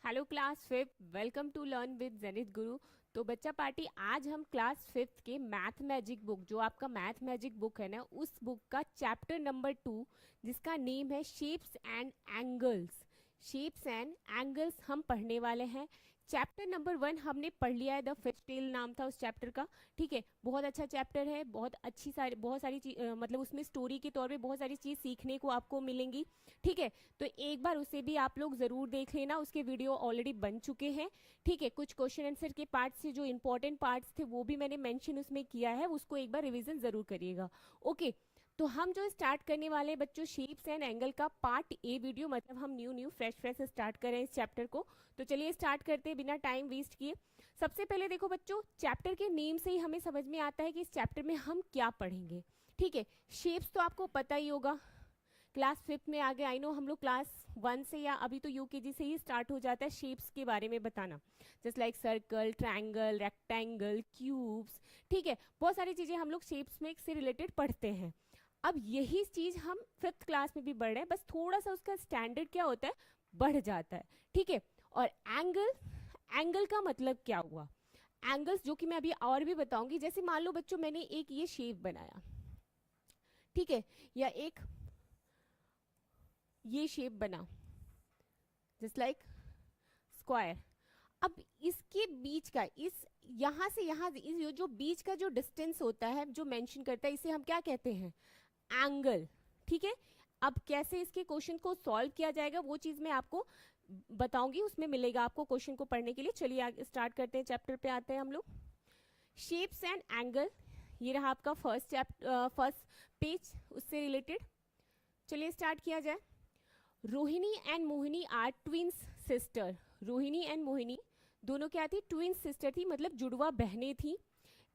Hello class fifth, welcome to learn with Zenith Guru. तो बच्चा party, आज हम क्लास फिफ्थ के मैथ मैजिक बुक, जो आपका मैथ मैजिक बुक है ना, उस बुक का चैप्टर नंबर 2, जिसका नेम है shapes and angles. Shapes and angles हम पढ़ने वाले हैं। चैप्टर नंबर 1 हमने पढ़ लिया है, द फिश टेल नाम था उस चैप्टर का। ठीक है, बहुत अच्छा चैप्टर है, बहुत सारी चीज, मतलब उसमें स्टोरी के तौर पे बहुत सारी चीज सीखने को आपको मिलेंगी। ठीक है, तो एक बार उसे भी आप लोग जरूर देख लेना, उसके वीडियो ऑलरेडी बन चुके हैं। ठीक है, कुछ क्वेश्चन आंसर के पार्ट से जो इंपॉर्टेंट पार्ट्स थे वो भी मैंने मेंशन उसमें किया है, उसको एक बार रिवीजन जरूर करिएगा। ओके, तो हम जो स्टार्ट करने वाले हैं बच्चों, शेप्स एंड एंगल का पार्ट ए वीडियो, मतलब हम न्यू फ्रेश स्टार्ट करें इस चैप्टर को। तो चलिए स्टार्ट करते हैं बिना टाइम वेस्ट किए। सबसे पहले देखो बच्चों, चैप्टर के नेम से ही हमें समझ में आता है कि इस चैप्टर में हम क्या पढ़ेंगे। ठीक है, शेप्स तो आपको पता ही होगा, क्लास फिफ्थ में आ गए। आई नो हम लोग क्लास 1 से या अभी तो यूकेजी से ही स्टार्ट हो जाता है शेप्स के बारे में बताना, just like circle, triangle, rectangle, cubes. ठीक है, बहुत सारी चीजें हम लोग शेप्स में से रिलेटेड पढ़ते हैं। अब यही चीज हम फिफ्थ क्लास में भी बढ़ रहे हैं, बस थोड़ा सा उसका स्टैंडर्ड क्या होता है, बढ़ जाता है। ठीक है, और एंगल, एंगल का मतलब क्या हुआ, एंगल्स जो कि मैं अभी और भी बताऊंगी। जैसे मान लो बच्चों, मैंने एक ये शेप बनाया, ठीक है, या एक ये शेप बना, जस्ट लाइक स्क्वायर। अब इसके बीच का, इस यहां से यहां, इस जो बीच का जो डिस्टेंस होता है, जो मेंशन करता है, इसे हम क्या कहते हैं, एंगल। ठीक है, अब कैसे इसके क्वेश्चन को सॉल्व किया जाएगा वो चीज मैं आपको बताऊंगी, उसमें मिलेगा आपको क्वेश्चन को पढ़ने के लिए। चलिए आगे स्टार्ट करते हैं, चैप्टर पे आते हैं हम लोग। शेप्स एंड एंगल, ये रहा आपका फर्स्ट पेज, उससे रिलेटेड। चलिए स्टार्ट किया जाए। Rohini and Mohini are twins sister. Rohini and Mohini दोनों क्या थी, ट्विंस सिस्टर थी, मतलब जुड़वा बहनें थी।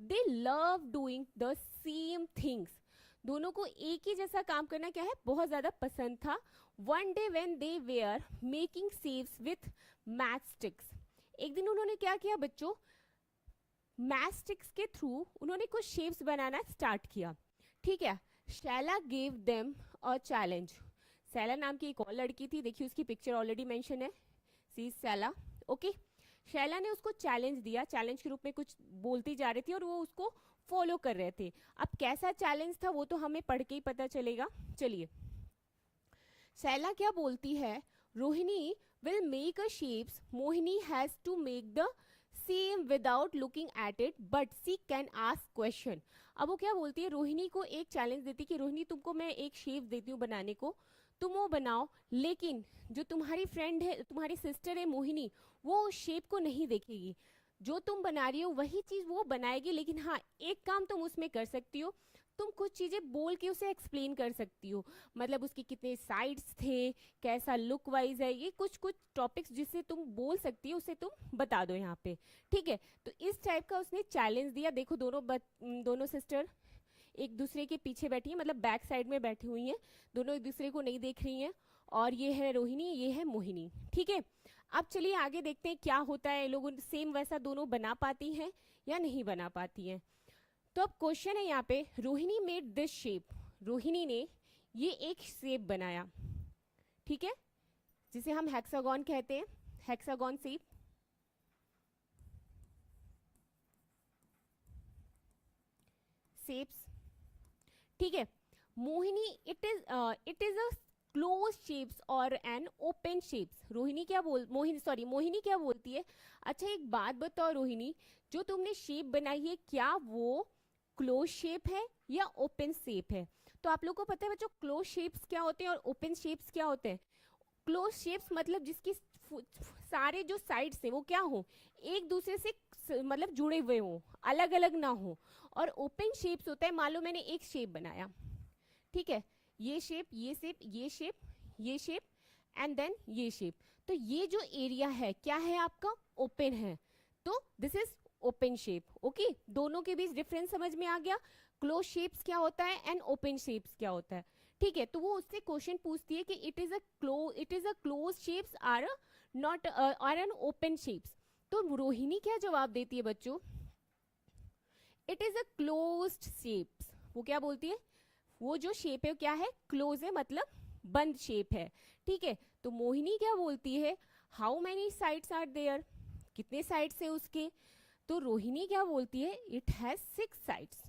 They love doing the same things. दोनों को एक ही जैसा काम करना क्या है, बहुत ज्यादा पसंद था। One day when they were making सेव्स विथ मैथ स्टिक्स। एक दिन उन्होंने क्या किया बच्चों, मैथ स्टिक्स के थ्रू उन्होंने कुछ शेप्स बनाना स्टार्ट किया। ठीक है, Shaila gave them a challenge. Saila नाम की एक और लड़की थी, देखिए उसकी पिक्चर ऑलरेडी मेंशन है, सी सैला। ओके, शैला ने उसको चैलेंज दिया, चैलेंज के रूप में कुछ बोलती जा रही थी और वो उसको फॉलो कर रहे थे। अब कैसा चैलेंज था वो तो हमें पढ़ के ही पता चलेगा। चलिए, सैला क्या बोलती है, Rohini will make a shapes, Mohini has to make the same without looking at it, but she can ask question. अब वो क्या बोलती है, रोहिणी को एक चैलेंज देती कि रोहिणी तुमको मैं एक शेप देती हूँ बनाने को, तुम वो बनाओ, लेकिन जो तुम्हारी फ्रेंड है, तुम्हारी सिस्टर है मोहिनी, वो उस शेप को नहीं देखेगी। जो तुम बना रही हो वही चीज वो बनाएगी, लेकिन हाँ एक काम तुम उसमें कर सकती हो, तुम कुछ चीजें बोल के उसे एक्सप्लेन कर सकती हो, मतलब उसके कितने साइड्स थे, कैसा लुक वाइज है, ये कुछ कुछ टॉपिक्स जिससे तुम बोल सकती हो उसे तुम बता दो यहाँ पे। ठीक है, तो इस टाइप का उसने चैलेंज दिया। देखो दोनों सिस्टर एक दूसरे के पीछे बैठी है, मतलब बैक साइड में बैठी हुई हैं, दोनों एक दूसरे को नहीं देख रही हैं। और ये है रोहिणी, ये है मोहिनी। ठीक है, अब चलिए आगे देखते हैं क्या होता है, लोग सेम वैसा दोनों बना पाती हैं या नहीं बना पाती हैं। तो अब क्वेश्चन है यहाँ पे, Rohini made this shape. Rohini ने ये एक शेप बनाया, ठीक है, जिसे हम हेक्सागोन कहते हैं, हेक्सागोन शेप। शेप्स, ठीक है। Mohini it is a close shapes और एन ओपन शेप्स। रोहिणी क्या बोल मोहिनी सॉरी मोहिनी क्या बोलती है, अच्छा एक बात बताओ रोहिणी, जो तुमने शेप बनाई है क्या वो क्लोज शेप है या ओपन शेप है। तो आप लोग को पता है बच्चों, क्लोज शेप्स क्या होते हैं और ओपन शेप्स क्या होते हैं। क्लोज शेप्स मतलब जिसकी सारे जो साइड्स है वो क्या हो, एक दूसरे से मतलब जुड़े हुए हो, अलग अलग ना हो। और ओपन शेप्स होता है, मान लो मैंने एक शेप बनाया, ठीक है, ये शेप, ये शेप, ये शेप, ये शेप, एंड देन ये शेप, तो ये जो एरिया है क्या है आपका, ओपन है, तो this is open shape. Okay, दोनों के बीच डिफरेंस समझ में आ गया, क्लोज शेप्स क्या होता है एंड ओपन शेप्स क्या होता है। ठीक है, तो वो उससे क्वेश्चन पूछती है कि it is a close shapes or not or an open shapes. तो रोहिणी क्या जवाब देती है बच्चों, it is a closed shapes. वो क्या बोलती है, वो जो शेप है क्या है, क्लोज है, मतलब बंद शेप है। ठीक है, तो मोहिनी क्या बोलती है, how many sides are there, कितने साइड्स है उसके? तो रोहिणी क्या बोलती है, इट हैज 6 साइड्स।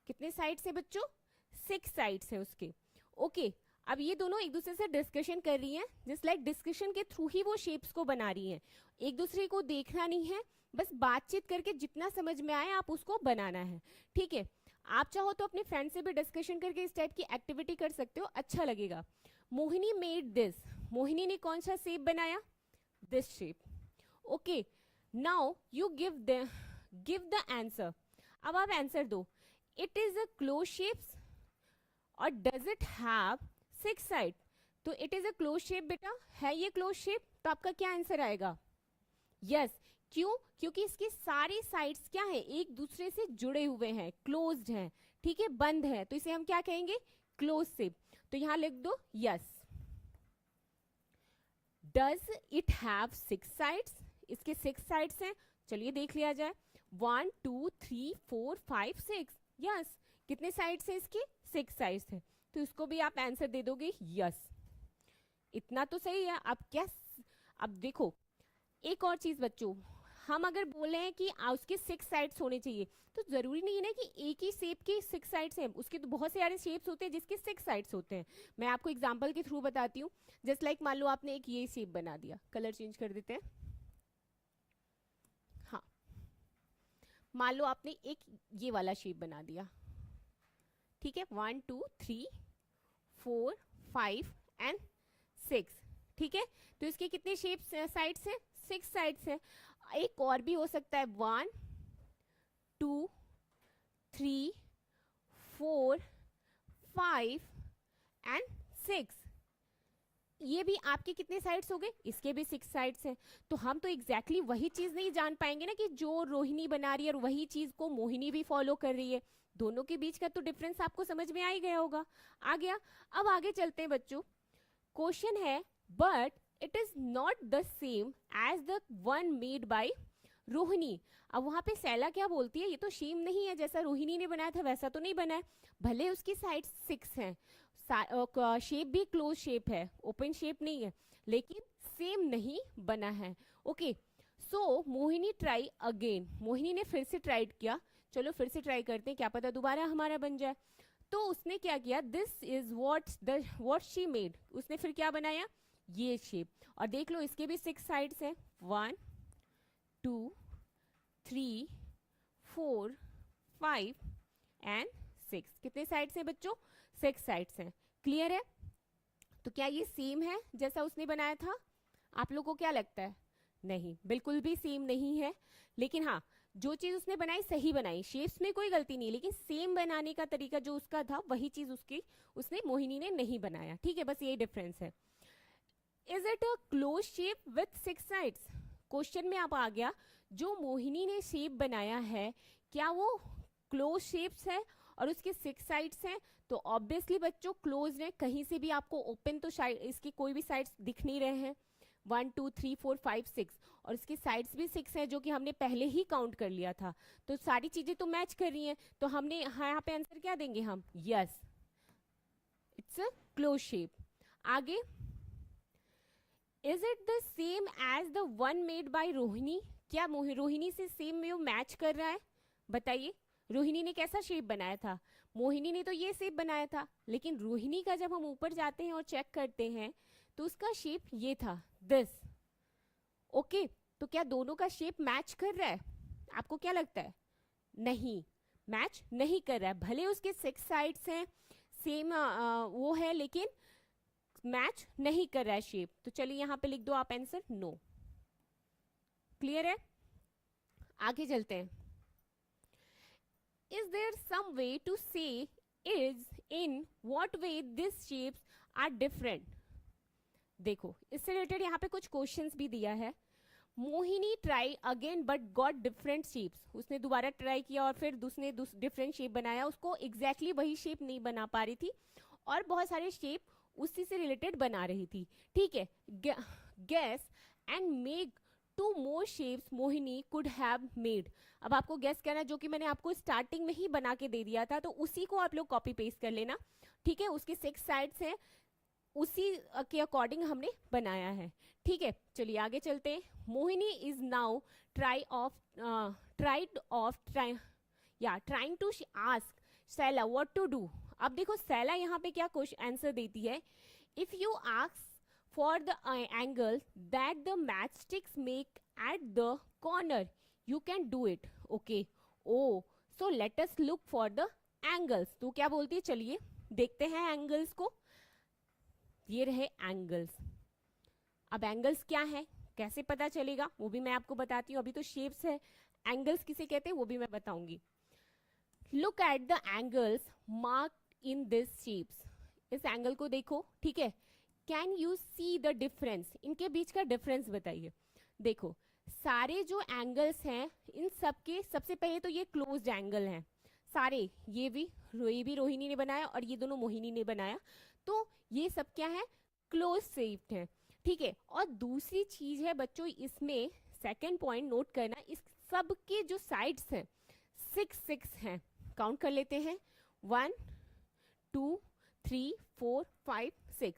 कितने साइड्स है बच्चों? 6 साइड्स है उसके। ओके अब ये दोनों एक दूसरे से डिस्कशन कर रही हैं, जस्ट लाइक डिस्कशन के थ्रू ही वो शेप्स को बना रही हैं। एक दूसरे को देखना नहीं है, बस बातचीत करके जितना समझ में आए आप उसको बनाना है, ठीक है। आप चाहो तो अपने फ्रेंड से भी डिस्कशन करके इस टाइप की एक्टिविटी कर सकते हो, अच्छा लगेगा। मोहिनी मेड दिस, मोहिनी ने कौन सा शेप बनाया? This shape. Okay now you give the answer. अब आप आंसर दो। It is a close shapes और डज इट हैव 6 साइड? तो it is a close shape बेटा, है ये क्लोज शेप, तो आपका क्या आंसर आएगा? यस। क्यों? क्योंकि इसकी सारी साइड्स क्या है, एक दूसरे से जुड़े हुए हैं, क्लोज्ड हैं, ठीक है, बंद है, तो इसे हम क्या कहेंगे? Close shape. तो यहां लिख दो yes. Does it have 6 sides? इसके 6 साइड्स हैं, चलिए देख लिया जाए। 1 2 3 4 5 6, यस। कितने साइड्स हैं इसके? 6 साइड्स हैं, तो इसको भी आप आंसर दे दोगे यस। इतना तो सही है। अब क्या, अब देखो एक और चीज बच्चों, हम अगर बोले हैं कि उसके 6 साइड्स होने चाहिए, तो जरूरी नहीं है ना कि एक ही शेप के 6 साइड्स हैं, उसके तो बहुत सारे शेप्स होते हैं जिसके 6 साइड्स होते हैं। मैं आपको एग्जांपल के थ्रू बताती हूँ। जस्ट लाइक मान लो आपने एक ये शेप बना दिया, कलर चेंज कर देते हैं। हाँ मान लो आपने एक ये वाला शेप बना दिया, ठीक है, 1 2 3 4 5 एंड 6, ठीक है। तो इसके कितने शेप्स साइड्स हैं? 6 साइड्स हैं। एक और भी हो सकता है, 1 2 3 4 5 एंड 6। ये भी आपके कितने साइड्स हो गए? इसके भी 6 साइड्स हैं। तो हम तो एग्जैक्टली वही चीज नहीं जान पाएंगे ना कि जो रोहिणी बना रही है और वही चीज को मोहिनी भी फॉलो कर रही है। दोनों के बीच का तो डिफरेंस आपको समझ में आ ही गया होगा। आ गया। अब आगे चलते हैं बच्चों। क्वेश्चन है but it is not the same as the one made by Rohini. अब वहां पे सैला क्या बोलती है, ये तो सेम नहीं है, जैसा रोहिणी ने बनाया था वैसा तो नहीं बना है। भले उसकी साइड 6 हैं, शेप भी क्लोज शेप है, ओपन शेप नहीं है, लेकिन सेम नहीं बना है। Okay so Mohini try again, Mohini ने फिर से ट्राई किया। चलो फिर से ट्राई करते हैं, क्या पता दोबारा हमारा बन जाए। तो उसने क्या किया, this is what she made, उसने फिर क्या बनाया, ये शेप। और देख लो इसके भी 6 साइड्स हैं, 1 2 3 4 5 एंड 6। कितने साइड्स हैं बच्चों? 6 साइड्स हैं। क्लियर है? तो क्या ये सेम है जैसा उसने बनाया था? आप लोगों को क्या लगता है? नहीं, बिल्कुल भी सेम नहीं है। लेकिन हाँ, जो चीज उसने बनाई सही बनाई, शेप्स में कोई गलती नहीं, लेकिन सेम बनाने का तरीका जो उसका था वही चीज उसने मोहिनी ने नहीं बनाया, ठीक है, बस ये डिफरेंस है। Is it a close shape with 6 sides? Question में अब आ गया, जो मोहिनी ने शेप बनाया है क्या वो क्लोज शेप्स है और उसके 6 साइड्स हैं? तो ऑब्वियसली बच्चों क्लोज है, कहीं से भी आपको ओपन तो इसकी कोई भी साइड्स दिख नहीं रहे हैं। 1 2 3 4 5 6 और इसकी साइड्स भी 6 है, जो कि हमने पहले ही काउंट कर लिया था। तो सारी चीजें तो मैच कर रही हैं, तो हमने यहाँ पे आंसर क्या देंगे हम? Yes, it's a close shape. आगे, is it the same as the one made by Rohini? क्या रोहिणी से सेम में वो मैच कर रहा है? बताइए, रोहिणी ने कैसा शेप बनाया था? मोहिनी ने तो ये शेप बनाया था, लेकिन रोहिणी का जब हम ऊपर जाते हैं और चेक करते हैं तो उसका शेप ये था, दिस। ओके तो क्या दोनों का शेप मैच कर रहा है? आपको क्या लगता है? नहीं, मैच नहीं कर रहा है। भले उसके 6 साइड्स हैं, सेम वो है, लेकिन मैच नहीं कर रहा है शेप। तो चलिए यहां पे लिख दो आप आंसर नो। क्लियर है? आगे चलते हैं। Is there some way to say is in what way these shapes are different? देखो इससे रिलेटेड यहाँ पे कुछ क्वेश्चंस भी दिया है। Mohini try again but got different shapes. उसने दोबारा ट्राई किया और फिर दूसरे डिफरेंट शेप बनाया, उसको एग्जैक्टली वही शेप नहीं बना पा रही थी और बहुत सारे शेप उसी से रिलेटेड बना रही थी, ठीक है। Guess and make 2 more shapes Mohini could have made। अब आपको गेस करना है, जो कि मैंने आपको स्टार्टिंग में ही बना के दे दिया था, तो उसी को आप लोग कॉपी पेस्ट कर लेना, ठीक है। उसके 6 साइड्स हैं, उसी के अकॉर्डिंग हमने बनाया है। ठीक है, चलिए आगे चलते हैं। Mohini is now trying to ask Saila what to do. अब देखो सैला यहाँ पे क्या क्वेश्चन आंसर देती है, if you ask for the angle that the matchsticks make at the corner you can do it. Okay, oh so let us look for the angles. तो क्या बोलती है, चलिए देखते हैं एंगल्स को। ये रहे एंगल्स। अब एंगल्स क्या है, कैसे पता चलेगा, वो भी मैं आपको बताती हूँ। अभी तो शेप्स है, एंगल्स किसे कहते हैं वो भी मैं बताऊंगी। Look at the angles mark in this shapes. इस एंगल को देखो, ठीक है। Can you see the difference, इनके बीच का डिफरेंस बताइए। देखो सारे जो एंगल्स हैं इन सबके सबसे पहले तो ये क्लोज्ड एंगल हैं सारे, ये भी रोहिणी ने बनाया और ये दोनों मोहिनी ने बनाया, तो ये सब क्या है, क्लोज शेप्ड है। ठीक है, और दूसरी चीज है बच्चों इसमें सेकंड पॉइंट नोट करना, इस सब के जो साइड्स हैं 6 हैं। काउंट कर लेते हैं, 1 2 3 4 5 6।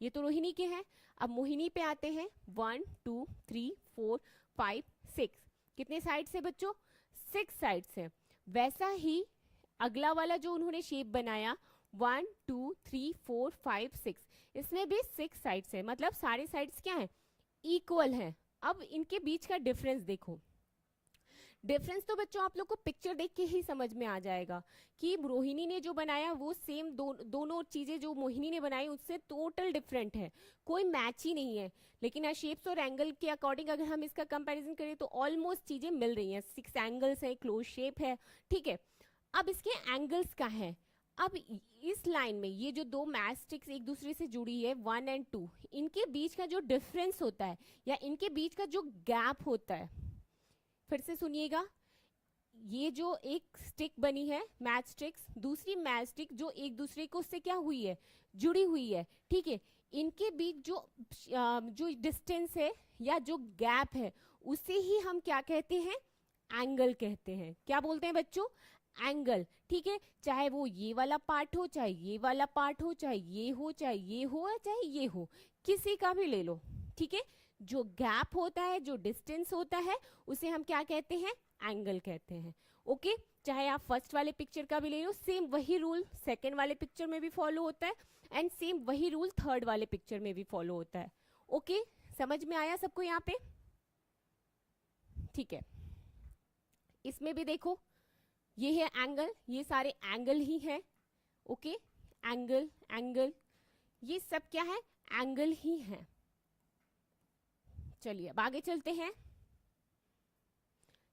ये तो रोहिणी के हैं। अब मोहिनी पे आते हैं, 1 2 3 4 5 6। कितने साइड्स है बच्चों, 6 साइड्स है। वैसा ही अगला वाला जो उन्होंने शेप बनाया 1 2 3 4 5 6, इसमें भी 6 साइड्स है, मतलब सारे साइड्स क्या है, इक्वल है। अब इनके बीच का डिफरेंस देखो। डिफरेंस तो बच्चों आप लोग को पिक्चर देख के ही समझ में आ जाएगा कि रोहिणी ने जो बनाया वो सेम दोनों चीजें जो मोहिनी ने बनाई उससे टोटल डिफरेंट है, कोई मैच ही नहीं है। लेकिन शेप्स और एंगल के अकॉर्डिंग अगर हम इसका कंपैरिजन करें तो ऑलमोस्ट चीजें मिल रही हैं। 6 एंगल्स है, क्लोज शेप है। ठीक है, अब इसके एंगल्स का है। अब इस लाइन में ये जो दो मैच स्टिक्स एक दूसरे से जुड़ी है 1 और 2, इनके बीच का जो डिफरेंस होता है या इनके बीच का जो गैप होता है, फिर से सुनिएगा, ये जो एक स्टिक बनी है मैच स्टिक्स, दूसरी मैच स्टिक जो एक दूसरे को उससे क्या हुई है, जुड़ी हुई है। ठीक है, इनके बीच जो डिस्टेंस है या जो गैप है उसे ही हम क्या कहते हैं, एंगल कहते हैं। क्या बोलते हैं बच्चों, एंगल। ठीक है, चाहे वो ये वाला पार्ट हो, चाहे ये वाला पार्ट हो, चाहे ये हो, चाहे ये हो, चाहे ये हो, किसी का भी ले लो। ठीक है, जो गैप होता है, जो डिस्टेंस होता है, उसे हम क्या कहते हैं, एंगल कहते हैं। ओके, चाहे आप फर्स्ट वाले पिक्चर का भी ले लो, सेम वही रूल सेकंड वाले पिक्चर में भी फॉलो होता है एंड सेम वही रूल थर्ड वाले पिक्चर में भी फॉलो होता है। ओके, समझ में आया सबको यहाँ पे? ठीक है, इसमें भी देखो ये है एंगल, ये सारे एंगल ही है। ओके, एंगल एंगल, ये सब क्या है, एंगल ही है। चलिए अब आगे चलते हैं।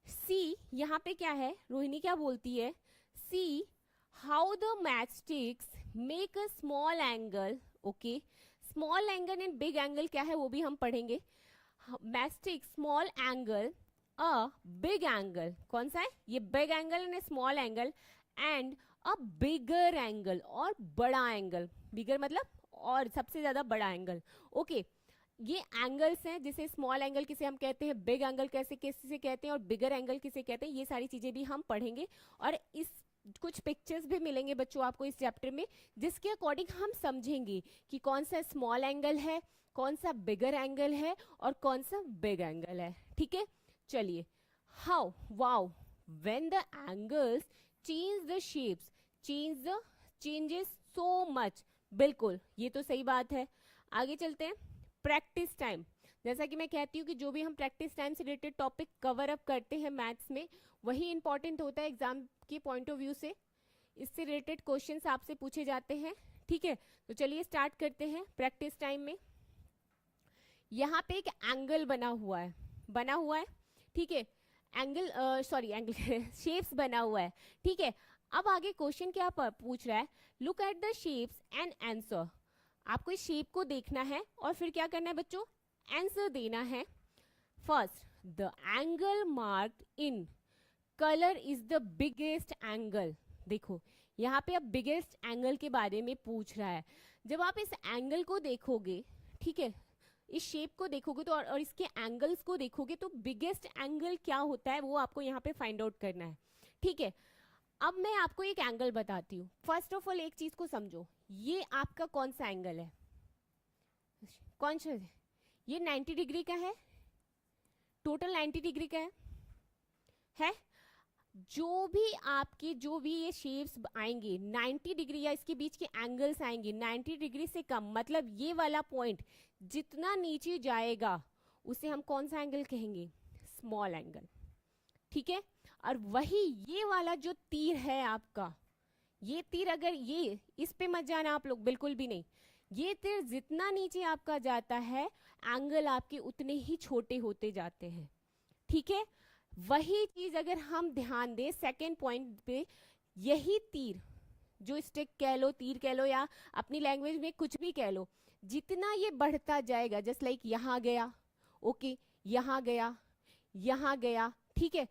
सी, यहाँ पे क्या है, रोहिणी क्या बोलती है, see how the matchsticks make a small angle. Okay, small angle and big angle क्या है वो भी हम पढ़ेंगे। Matchstick small angle a big angle, कौन सा है ये, big angle and small angle and a bigger angle, और बड़ा एंगल। बिगर मतलब और सबसे ज्यादा बड़ा एंगल। ओके, ये एंगल्स हैं, जिसे स्मॉल एंगल किसे हम कहते हैं, बिग एंगल कैसे किसे कहते हैं, और बिगर एंगल किसे कहते हैं, ये सारी चीजें भी हम पढ़ेंगे। और इस कुछ पिक्चर्स भी मिलेंगे बच्चों आपको इस चैप्टर में, जिसके अकॉर्डिंग हम समझेंगे कि कौन सा स्मॉल एंगल है, कौन सा बिगर एंगल है और कौन सा बिग एंगल है। ठीक है, चलिए, how, wow, when the angles change the shapes changes so much. बिल्कुल, ये तो सही बात है। आगे चलते हैं, प्रैक्टिस टाइम। जैसा कि मैं कहती हूँ कि जो भी हम प्रैक्टिस टाइम से रिलेटेड टॉपिक कवर अप करते हैं मैथ्स में, वही इंपॉर्टेंट होता है एग्जाम के पॉइंट ऑफ व्यू से। इससे रिलेटेड क्वेश्चंस आपसे पूछे जाते हैं। ठीक है, तो चलिए स्टार्ट करते हैं प्रैक्टिस टाइम में। यहाँ पे एक एंगल बना हुआ है। ठीक है, एंगल शेप्स बना हुआ है। ठीक है, अब आगे क्वेश्चन क्या पूछ रहा है, look at the shapes and answer. आपको इस शेप को देखना है और फिर क्या करना है बच्चों, आंसर देना है। First, the angle marked in colour is the biggest angle. देखो यहाँ पे अब बिगेस्ट एंगल के बारे में पूछ रहा है। जब आप इस एंगल को देखोगे, ठीक है, इस शेप को देखोगे तो और इसके एंगल्स को देखोगे तो बिगेस्ट एंगल क्या होता है वो आपको यहाँ पे फाइंड आउट करना है। ठीक है, अब मैं आपको एक एंगल बताती हूँ। फर्स्ट ऑफ ऑल एक चीज को समझो, ये आपका कौन सा एंगल है, कौन सा ये 90 डिग्री का है, टोटल 90 डिग्री का है? जो भी ये शेप्स आएंगे 90 डिग्री या इसके बीच के एंगल्स आएंगे 90 डिग्री से कम, मतलब ये वाला पॉइंट जितना नीचे जाएगा उसे हम कौन सा एंगल कहेंगे? स्मॉल एंगल, ठीक है। और वही ये वाला जो तीर है आपका, ये तीर अगर ये इस पे मत जाना आप लोग, बिल्कुल भी नहीं। ये तीर जितना नीचे आपका जाता है एंगल आपके उतने ही छोटे होते जाते हैं, ठीक है। वही चीज अगर हम ध्यान दें सेकेंड पॉइंट पे, यही तीर जो स्टिक कह लो, तीर कह लो, या अपनी लैंग्वेज में कुछ भी कह लो, जितना ये बढ़ता जाएगा, जस्ट लाइक यहाँ गया, ओके, यहाँ गया, यहाँ गया, ठीक है,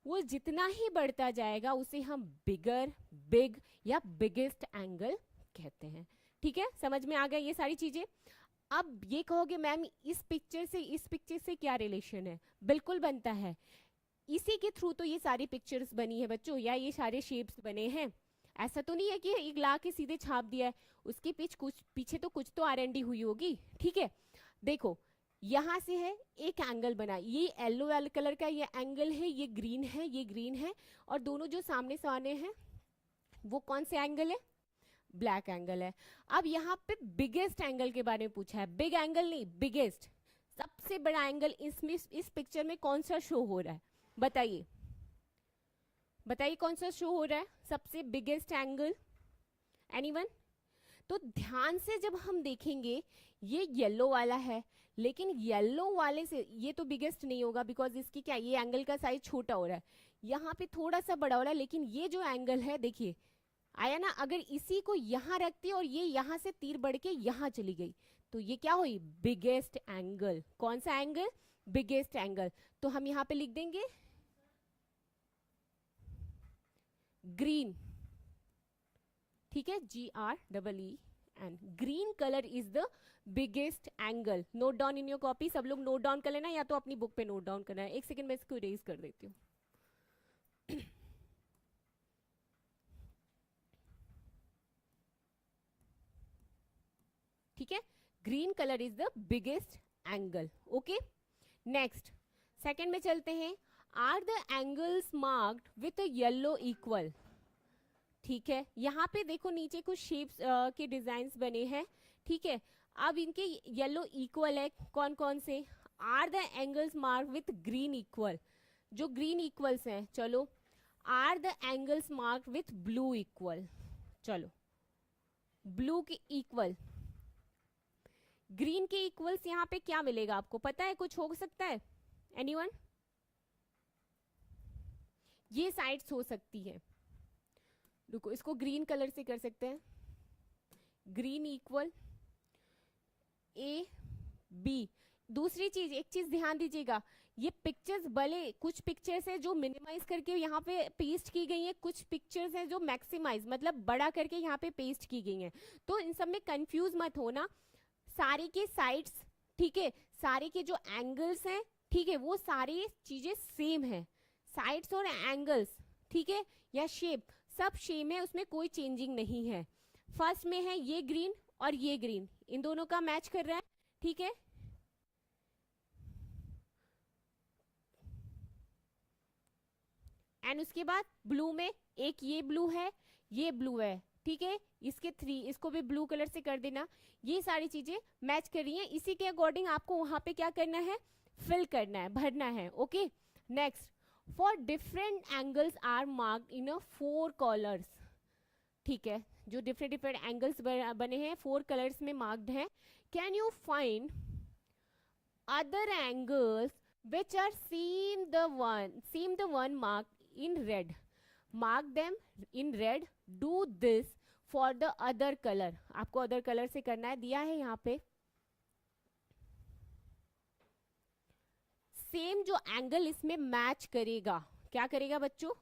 वो जितना ही बढ़ता जाएगा उसे हम बिग या बिगेस्ट एंगल कहते हैं, ठीक है। समझ में आ गया ये सारी चीजें? अब ये कहोगे मैम इस पिक्चर से क्या रिलेशन है? बिल्कुल बनता है, इसी के थ्रू तो ये सारी पिक्चर्स बनी है बच्चों, या ये सारे शेप्स बने हैं। ऐसा तो नहीं है कि एक ला के सीधे छाप दिया है, उसके पीछे तो कुछ तो R&D हुई होगी, ठीक है। देखो यहां से है एक एंगल बना, ये येलो वाले कलर का ये एंगल है, ये ग्रीन है, और दोनों जो सामने सामने हैं वो कौन से एंगल है? ब्लैक एंगल है। अब यहाँ पे बिगेस्ट एंगल के बारे में पूछा है, बिग एंगल नहीं, बिगेस्ट, सबसे बड़ा एंगल इसमें इस पिक्चर में कौन सा शो हो रहा है? बताइए कौन सा शो हो रहा है सबसे बिगेस्ट एंगल? एनीवन? तो ध्यान से जब हम देखेंगे ये येलो वाला है, लेकिन येलो वाले से ये तो बिगेस्ट नहीं होगा, बिकॉज इसकी क्या, ये एंगल का साइज छोटा हो रहा है, यहाँ पे थोड़ा सा बड़ा हो रहा है, लेकिन ये जो एंगल है देखिए आया ना, अगर इसी को यहाँ रखती और ये यहाँ से तीर बढ़ के यहाँ चली गई तो ये क्या हुई? Biggest angle. कौन सा एंगल? Biggest angle. तो हम यहाँ पे लिख देंगे ग्रीन, ठीक है, GREEN, green colour is the biggest angle. Note down in your copy, सब लोग नोट डाउन कर लेना, या तो अपनी बुक पे नोट डाउन करना है। एक सेकंड में इसको इरेज कर देती हूँ। ठीक है, green colour is the biggest angle, okay. Next second में चलते हैं, are the angles marked with a yellow equal, ठीक है। यहाँ पे देखो नीचे कुछ शेप्स के डिजाइन्स बने हैं, ठीक है। अब इनके येलो इक्वल है, कौन कौन से? Are the angles marked with green equal, जो ग्रीन इक्वल्स हैं, चलो। Are the angles marked with blue equal, चलो, ब्लू के इक्वल, ग्रीन के इक्वल्स यहाँ पे क्या मिलेगा आपको पता है? कुछ हो सकता है? एनीवन? ये साइड्स हो सकती है, रुको इसको ग्रीन कलर से कर सकते हैं, ग्रीन इक्वल AB। दूसरी चीज, एक चीज ध्यान दीजिएगा, ये पिक्चर्स भले कुछ पिक्चर्स है जो मिनिमाइज करके यहाँ पे पेस्ट की गई है, कुछ पिक्चर्स है जो मैक्सिमाइज मतलब बड़ा करके यहाँ पे पेस्ट की गई है, तो इन सब में कंफ्यूज मत होना। सारे के साइड्स, ठीक है, सारे के जो एंगल्स हैं, ठीक है, वो सारी चीजें सेम है, साइड्स और एंगल्स, ठीक है, या शेप सब सेम है, उसमें कोई चेंजिंग नहीं है। फर्स्ट में है ये ग्रीन और ये ग्रीन, इन दोनों का मैच कर रहा है, ठीक है। एंड उसके बाद ब्लू में एक ये ब्लू है, ये ब्लू है, ठीक है, इसके 3 इसको भी ब्लू कलर से कर देना। ये सारी चीजें मैच कर रही हैं, इसी के अकॉर्डिंग आपको वहां पे क्या करना है? फिल करना है, भरना है, okay. Next, for different angles are marked in a 4 colours, ठीक है, जो डिफरेंट एंगल्स बने हैं 4 कलर्स में मार्क्ड हैं। Can you find other angles which are same the one marked in red, mark them in red, do this for the other color। आपको other colour से करना है, दिया है यहाँ पे। सेम जो एंगल इसमें मैच करेगा, क्या करेगा बच्चों?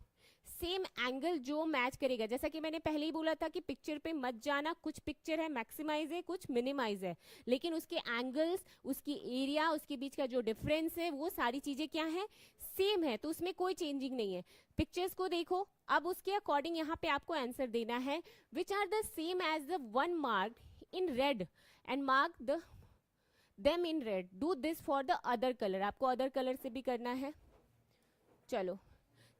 सेम एंगल जो मैच करेगा, जैसा कि मैंने पहले ही बोला था कि पिक्चर पे मत जाना, कुछ पिक्चर है मैक्सिमाइज है, कुछ मिनिमाइज है, लेकिन उसके एंगल्स, उसकी एरिया, उसके बीच का जो डिफरेंस है, वो सारी चीजें क्या है? सेम है, तो उसमें कोई चेंजिंग नहीं है। पिक्चर्स को देखो, अब उसके अकॉर्डिंग यहाँ पे आपको आंसर देना है, which are the same as the one marked in red and mark the them in red, do this for the other colour, आपको अदर कलर से भी करना है। चलो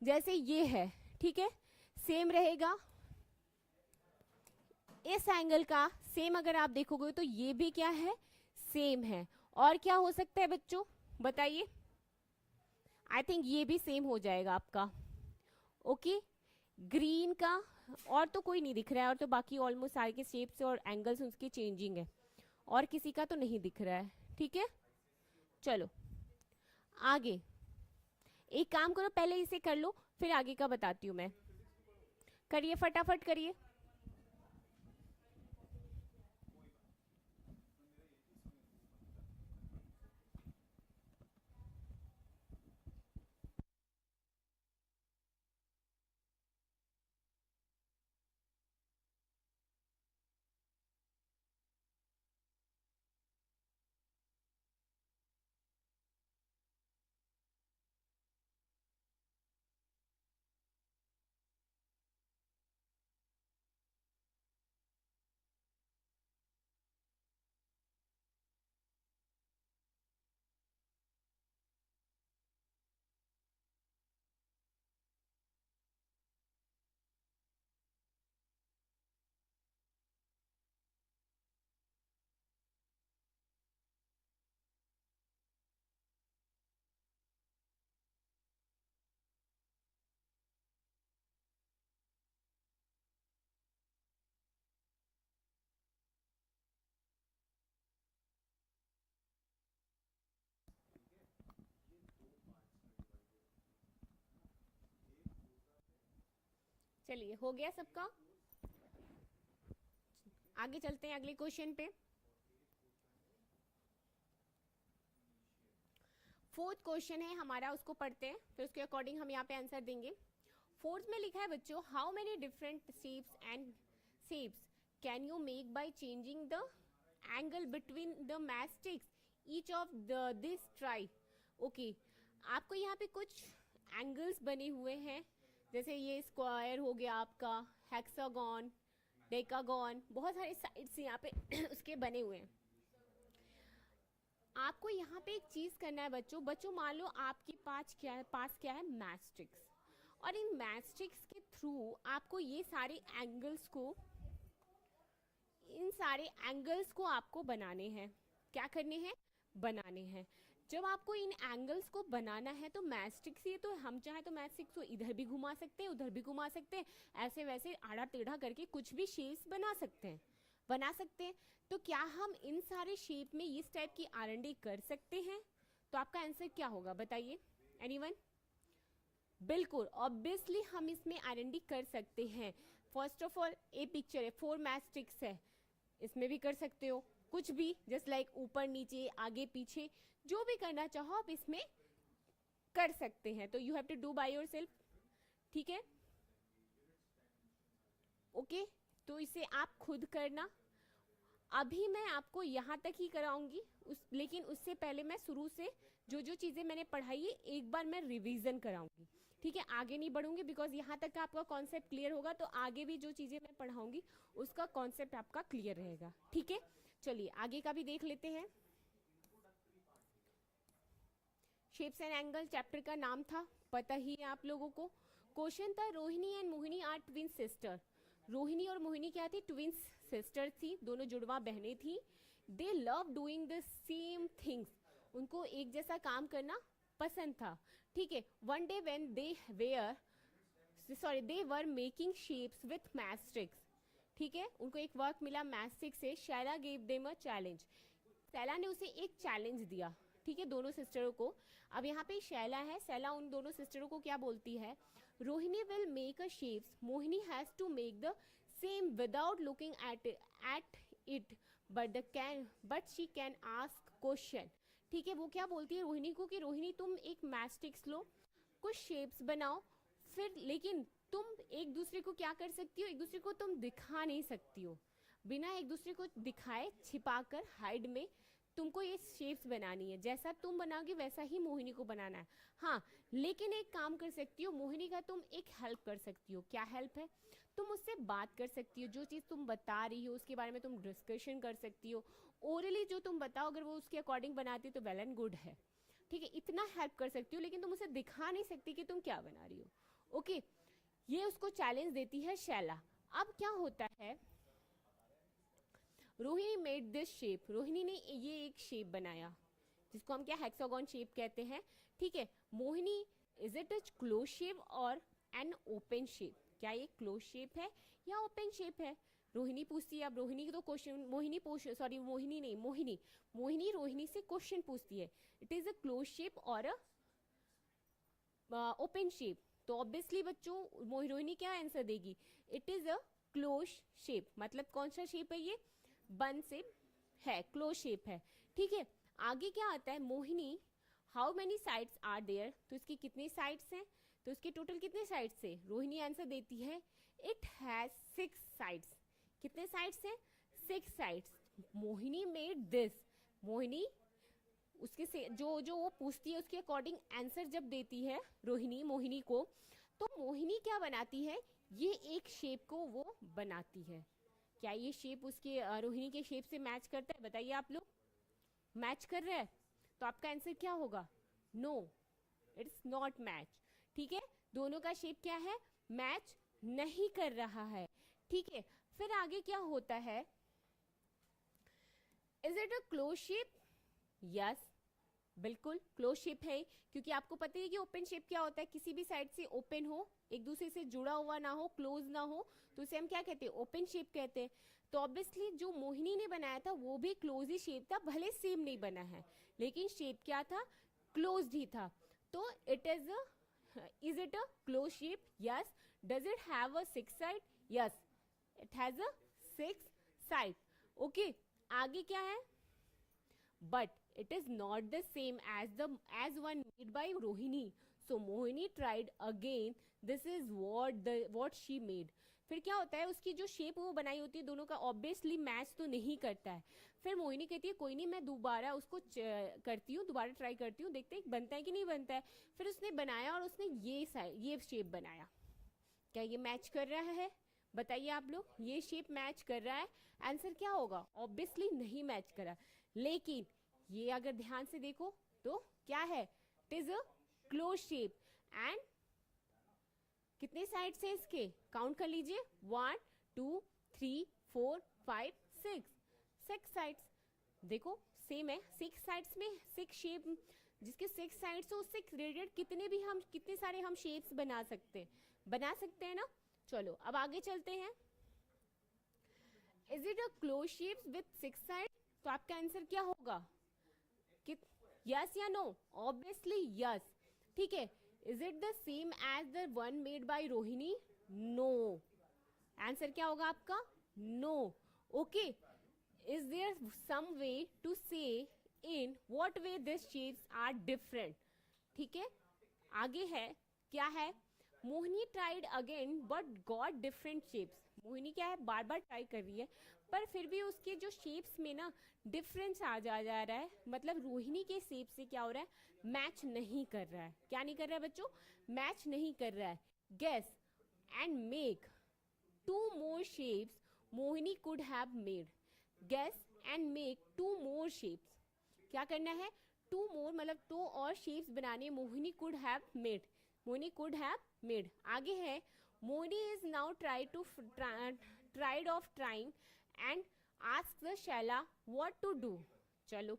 जैसे ये है, ठीक है, सेम रहेगा इस एंगल का, सेम अगर आप देखोगे तो ये भी क्या है, सेम है। और क्या हो सकता है बच्चों बताइए, आई थिंक ये भी सेम हो जाएगा आपका। ओके ग्रीन का और तो कोई नहीं दिख रहा है, और तो बाकी ऑलमोस्ट सारे के शेप्स और एंगल्स उसके चेंजिंग है, और किसी का तो नहीं दिख रहा है, ठीक है। चलो आगे एक काम करो, पहले इसे कर लो फिर आगे का बताती हूँ मैं। करिए फटाफट करिए। चलिए हो गया सबका, आगे चलते हैं अगले क्वेश्चन पे। फोर्थ क्वेश्चन है हमारा, उसको पढ़ते हैं फिर उसके अकॉर्डिंग हम यहाँ पे आंसर देंगे। फोर्थ में लिखा है बच्चों, how many different shapes and shapes can you make by changing the angle between the matchsticks each of this try. Okay आपको यहाँ पे कुछ एंगल्स बने हुए हैं, जैसे ये स्क्वायर हो गया आपका, हेक्सागन, डेकागन, बहुत सारे साइड्स यहाँ पे उसके बने हुए हैं। आपको यहाँ पे एक चीज करना है बच्चों, मान लो आपके पास क्या है मैस्ट्रिक्स, और इन मैस्ट्रिक्स के थ्रू आपको ये सारे एंगल्स को, इन सारे एंगल्स को आपको बनाने हैं। क्या करने हैं, बनाने हैं। जब आपको इन एंगल्स को बनाना है तो मैस्ट्रिक्स, ये तो हम चाहे तो मैस्ट्रिक्स को इधर भी घुमा सकते हैं उधर भी घुमा सकते हैं, ऐसे वैसे आड़ा टेढ़ा करके कुछ भी शेप्स बना सकते हैं, बना सकते हैं। तो क्या हम इन सारे शेप में इस टाइप की आरएनडी कर सकते हैं? तो आपका आंसर क्या होगा बताइए एनीवन? बिल्कुल ऑब्वियसली हम इसमें आरएनडी कर सकते हैं। First of all A picture है, 4 मैस्ट्रिक्स है, इसमें भी कर सकते हो कुछ भी, जस्ट लाइक ऊपर नीचे आगे पीछे जो भी करना चाहो आप इसमें कर सकते हैं। तो you have to do by yourself, ठीक है। ओके तो इसे आप खुद करना। अभी मैं आपको यहाँ तक ही कराऊंगी, लेकिन उससे पहले मैं शुरू से जो जो चीजें मैंने पढ़ाई है एक बार मैं रिवीजन कराऊंगी, ठीक है। आगे नहीं बढ़ूंगी बिकॉज यहाँ तक का आपका कॉन्सेप्ट क्लियर होगा, तो आगे भी जो चीजें मैं पढ़ाऊंगी उसका कॉन्सेप्ट आपका क्लियर रहेगा, ठीक है। चलिए आगे का भी देख लेते हैं। शेप्स एंड एंगल चैप्टर का नाम था, पता ही है आप लोगों को। क्वेश्चन था, Rohini and Mohini are twin sister. Rohini और मोहिनी क्या थी, ट्विंस सिस्टर थी, दोनों जुड़वा बहनें थी। They love doing the same things, उनको एक जैसा काम करना पसंद था, ठीक है। One day when they were making shapes with matchsticks, ठीक है। उनको एक वर्क मिला मैस्ट्रिक से। Shaila gave them a challenge, Shaila ने उसे एक चैलेंज दिया, ठीक है, दोनों सिस्टरों को। अब यहाँ पे शैला है, शैला उन दोनों सिस्टरों को क्या बोलती है, Rohini will make a shapes, Mohini has to make the same without looking at it, but she can ask question, ठीक है। वो क्या बोलती है रोहिणी को कि रोहिणी तुम एक मैस्टिक्स लो, कुछ शेप्स बनाओ, फिर लेकिन तुम एक दूसरे को क्या कर सकती हो, एक दूसरे को तुम दिखा नहीं सकती हो, बिना एक दूसरे को दिखाए छिपाकर हाइड में तुमको ये शेप्स बनानी है, जैसा तुम बनाओगे वैसा ही मोहिनी को बनाना है। हाँ, लेकिन एक काम कर सकती हो मोहिनी का, तुम एक हेल्प कर सकती हो। क्या हेल्प है? तुम उससे बात कर सकती हो, जो चीज़ तुम बता रही हो उसके बारे में तुम डिस्कशन कर सकती हो। ओरली जो तुम बताओ अगर वो उसके अकॉर्डिंग बनाती है तो वेल एंड गुड है, ठीक है, इतना हेल्प कर सकती हो, लेकिन तुम उसे दिखा नहीं सकती कि तुम क्या बना रही हो। ओके, ये उसको चैलेंज देती है शैला। अब क्या होता है, Rohini made this shape, Rohini ने ये एक शेप बनाया जिसको हम क्या हेक्सागोन शेप कहते हैं, ठीक है। Mohini, is it a close shape और एन ओपन शेप? क्या ये क्लोज शेप है या ओपन शेप है? रोहिणी पूछती है। अब रोहिणी की तो क्वेश्चन, मोहिनी नहीं, मोहिनी रोहिणी से क्वेश्चन पूछती है, it is a close shape और अ ओपन शेप? तो ऑब्वियसली बच्चों रोहिणी क्या आंसर देगी, it is a close shape. मतलब कौन सा शेप है ये? बंद शेप है, क्लोज शेप है, ठीक है। आगे क्या आता है, Mohini, how many sides are there? तो इसकी कितनी साइड्स हैं? तो इसके टोटल कितने साइड्स है? रोहिणी आंसर देती है, इट हैज 6 साइड्स। कितने साइड्स हैं? 6 sides. Mohini made this, Mohini उसके से जो जो वो पूछती है उसके अकॉर्डिंग आंसर जब देती है रोहिणी मोहिनी को, तो मोहिनी क्या बनाती है, ये एक शेप को वो बनाती है। क्या ये शेप उसके रोहिणी के शेप से मैच करता है? बताइए आप लोग, मैच कर रहा है? तो आपका आंसर क्या होगा? नो, इट्स नॉट मैच, ठीक है। दोनों का शेप क्या है? मैच नहीं कर रहा है, ठीक है। फिर आगे क्या होता है, is it a close shape? Yes, बिल्कुल क्लोज शेप है, क्योंकि आपको पता है कि ओपन शेप क्या होता है, किसी भी साइड से ओपन हो, एक दूसरे से जुड़ा हुआ ना हो, क्लोज ना हो, तो उसे हम क्या कहते हैं? ओपन शेप कहते हैं। तो ऑब्वियसली जो मोहिनी ने बनाया था वो भी क्लोज ही शेप था, भले सेम नहीं बना है, लेकिन शेप क्या था? क्लोज ही था। तो it is it a close shape? Yes. Does it have a 6 side? Yes, it has a 6 side. Okay, आगे क्या है, but it is not the same as one made by Rohini. So Mohini tried again. This is what she made. फिर क्या होता है, उसकी जो shape वो बनाई होती है दोनों का ऑब्वियसली मैच तो नहीं करता है। फिर मोहिनी कहती है कोई नहीं, मैं दोबारा उसको करती हूँ, दोबारा ट्राई करती हूँ, देखते हैं बनता है कि नहीं बनता है। फिर उसने बनाया और उसने ये शेप बनाया। क्या ये मैच कर रहा है? बताइए आप लोग, ये शेप मैच कर रहा है? आंसर क्या होगा? ऑब्वियसली नहीं मैच करा। लेकिन ये अगर ध्यान से देखो तो क्या है, it is a close shape. And कितने साइड्स है इसके? काउंट कर लीजिए, 1 2 3 4 5 6 साइड्स। देखो सेम है, 6 साइड्स में 6 शेप, जिसके 6 साइड्स हो उससे रिलेटेड कितने सारे हम शेप्स बना सकते हैं ना। चलो अब आगे चलते हैं। Is it a close shapes with 6 side? तो आपका आंसर क्या होगा? यस या नो? ऑब्वियसली यस, ठीक है। Is it the same as the one made by Rohini? No. Answer क्या होगा आपका? No. Okay, is there some way to say in what way this shapes are different? ठीक है, आगे है, क्या है, Mohini tried again but got different shapes. Mohini क्या है, बार बार ट्राई कर रही है, पर फिर भी उसके जो शेप्स में ना डिफरेंस आ जा रहा है। मतलब रोहिणी के शेप से क्या हो रहा है, मैच नहीं कर रहा है। क्या नहीं कर रहा है बच्चों? मैच नहीं कर रहा है। Guess and make 2 more shapes Mohini could have made. Guess and make 2 more shapes. क्या करना है? 2 more मतलब 2 और shapes बनाने Mohini could have made. Mohini could have made. आगे है, Mohini is now tried of trying and ask the Shaila what to do. चलो,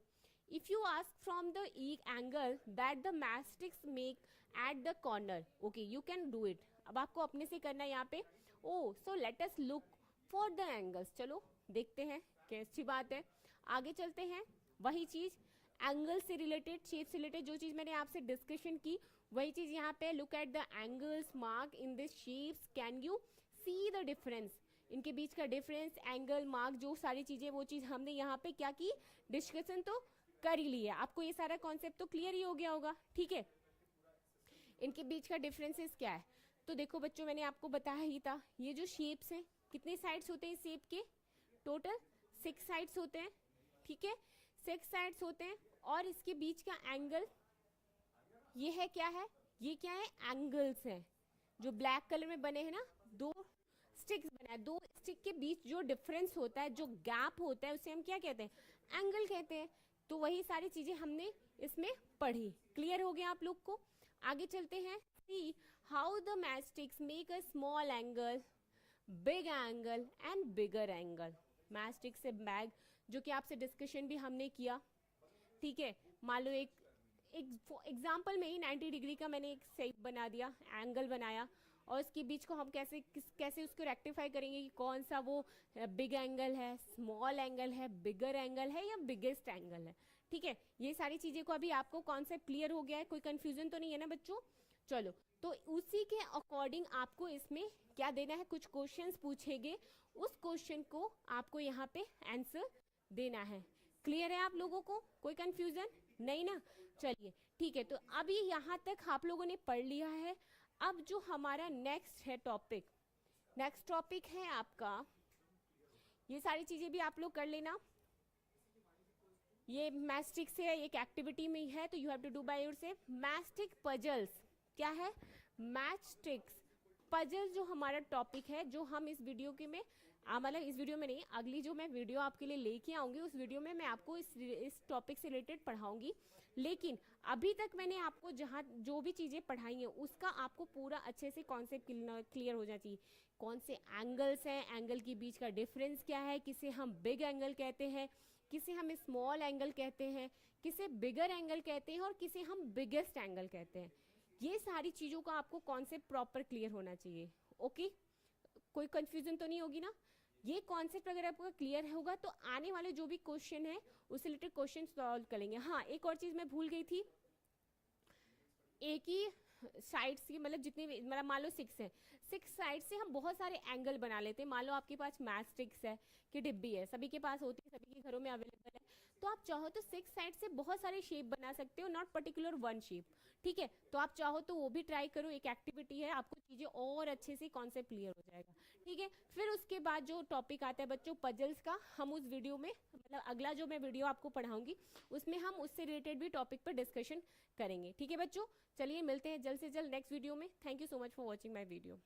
if you ask from the angle that the matchsticks make at the corner, okay, you can do it. अब आपको अपने से करना है यहाँ पे। Oh so let us look for the angles. चलो देखते हैं, कैसी बात है। आगे चलते हैं, वही चीज एंगल से रिलेटेड, शेप से रिलेटेड जो चीज मैंने आपसे डिस्कशन की वही चीज यहाँ पे। Look at the angles mark in this shapes, can you see the difference? इनके बीच का डिफरेंस, एंगल मार्क, जो सारी चीजें वो चीज हमने यहाँ पे क्या की, डिस्कशन तो कर ही लिया। आपको ये सारा कॉन्सेप्ट तो क्लियर ही हो गया होगा, ठीक है। इनके बीच का डिफरेंसेस क्या है, तो देखो बच्चों मैंने आपको बताया ही था, ये जो शेप्स हैं कितने साइड्स होते हैं शेप के? टोटल 6 साइड्स होते हैं, ठीक है। 6 साइड्स होते हैं और इसके बीच का एंगल ये है, क्या है, ये क्या है, एंगल्स हैं जो ब्लैक कलर में बने हैं ना, 2 स्टिक्स बना है, 2 स्टिक के बीच जो डिफरेंस होता है, जो गैप होता है, उसे हम क्या कहते हैं, एंगल कहते हैं। तो वही सारी चीजें हमने इसमें पढ़ी। क्लियर हो गया आप लोग को? आगे चलते हैं। See how the matchsticks make a small angle, big angle and bigger angle. Matchstick से बैग, जो कि आपसे डिस्कशन भी हमने किया, ठीक है। मान लो एक एग्जाम्पल में ही 90 डिग्री का मैंने एक शेप बना दिया, एंगल बनाया, और इसके बीच को हम कैसे उसको रेक्टिफाई करेंगे कि कौन सा वो बिग एंगल है, स्मॉल एंगल है, बिगर एंगल है या बिगेस्ट एंगल है, ठीक है। ये सारी चीजें को अभी आपको कॉन्सेप्ट क्लियर हो गया है, कोई कंफ्यूजन तो नहीं है ना बच्चों? चलो, तो उसी के अकॉर्डिंग आपको इसमें क्या देना है, कुछ क्वेश्चंस पूछेंगे, उस क्वेश्चन को आपको यहाँ पे आंसर देना है। क्लियर है आप लोगों को? कोई कंफ्यूजन नहीं ना? चलिए ठीक है, तो अभी यहाँ तक आप लोगों ने पढ़ लिया है। अब जो हमारा नेक्स्ट है टॉपिक, नेक्स्ट टॉपिक है आपका, ये सारी चीजें भी आप लोग कर लेना। ये मैस्टिक से एक एक्टिविटी में है, तो you have to do by yourself. Matchstick puzzles क्या है? मैचस्टिक्स पजल जो हमारा टॉपिक है, जो हम इस वीडियो के में मतलब इस वीडियो में नहीं, अगली जो मैं वीडियो आपके लिए लेके आऊंगी, उस वीडियो में मैं आपको इस टॉपिक से रिलेटेड पढ़ाऊंगी। लेकिन अभी तक मैंने आपको जहाँ जो भी चीज़ें पढ़ाई हैं, उसका आपको पूरा अच्छे से कॉन्सेप्ट क्लियर हो जाना चाहिए। कौन से एंगल्स हैं, एंगल के बीच का डिफरेंस क्या है, किसे हम बिग एंगल कहते हैं, किसे हम स्मॉल एंगल कहते हैं, किसे बिगर एंगल कहते हैं, और किसे हम बिगेस्ट एंगल कहते हैं। ये सारी चीज़ों का आपको कॉन्सेप्ट प्रॉपर क्लियर होना चाहिए। ओके, कोई कंफ्यूजन तो नहीं होगी ना? ये कॉन्सेप्ट अगर आपको क्लियर होगा तो आने वाले जो भी क्वेश्चन है उससे रिलेटेड क्वेश्चन सॉल्व करेंगे। हाँ, एक और चीज़ मैं भूल गई थी, एक ही साइड्स की मतलब जितनी मतलब मान लो 6 है, 6 साइड से हम बहुत सारे एंगल बना लेते हैं। मान लो आपके पास मैचस्टिक्स है कि डिब्बी है, सभी के पास होती है, सभी के घरों में अवेलेबल है, तो आप चाहो तो 6 साइड से बहुत सारे शेप बना सकते हो, नॉट पर्टिकुलर वन शेप, ठीक है। तो आप चाहो तो वो भी ट्राई करो, एक एक्टिविटी है, आपको चीज़ें और अच्छे से कॉन्सेप्ट क्लियर हो जाएगा, ठीक है। फिर उसके बाद जो टॉपिक आता है बच्चों पजल्स का, हम उस वीडियो में मतलब अगला जो मैं वीडियो आपको पढ़ाऊंगी उसमें हम उससे रिलेटेड भी टॉपिक पर डिस्कशन करेंगे, ठीक है बच्चों। चलिए मिलते हैं जल्द से जल्द नेक्स्ट वीडियो में। Thank you so much for watching my video.